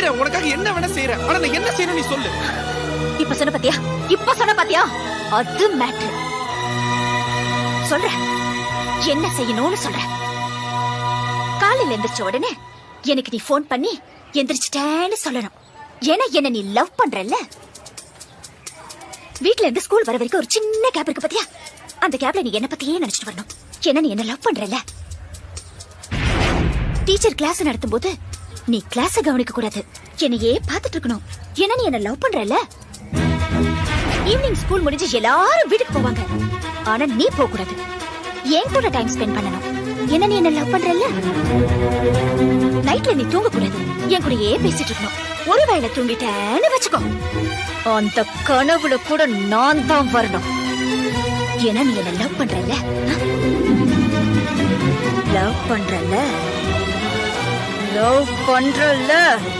செய்யறேன், உனக்காக என்ன வேணா செய்யறேன். ஆனா நான் என்ன செய்யணும் நீ சொல்லு. இப்ப சொன்ன பாத்தியா அது மேட்ரு. சொல்ற என்ன செய்யணும்னு சொல்ற. காலையில எந்திரிச்ச உடனே எனக்கு நீ போன் பண்ணி எந்திரிச்சிட்டேன்னு சொல்லணும். ஏன்னா என்ன நீ லவ் பண்றல்ல. வீட்ல இருந்து ஸ்கூல் வர வரைக்கும் ஒரு சின்ன கேப் இருக்கு பாத்தியா, அந்த கேப்ல நீ என்ன பத்தியே நினைச்சிட்டு வரணும். ஏன்னா நீ என்ன லவ் பண்றல்ல. டீச்சர் கிளாஸ் நடத்தும் போது நீ கிளாஸ கவனிக்க கூடாது, என்னையே பாத்துட்டு இருக்கணும். ஏன்னா நீ என்ன லவ் பண்றல்ல. ஈவினிங் ஸ்கூல் முடிஞ்சு எல்லாரும் வீட்டுக்கு போவாங்க, ஆனா நீ போக கூடாது, என் கூட டைம் ஸ்பெண்ட் பண்ணணும். ஏன்னா நீ என்ன லவ் பண்றல்ல. நைட்ல நீ தூங்க கூடாது, என் கூடயே பேசிட்டு இருக்கணும். ஒருவேளை தூங்கிட்டேன்னு வச்சுக்கோ, அந்த கனவுல கூட நான் தான் வரணும். ஏன்னா நீ என்ன லவ் பண்றல்ல. லவ் பண்றல்ல.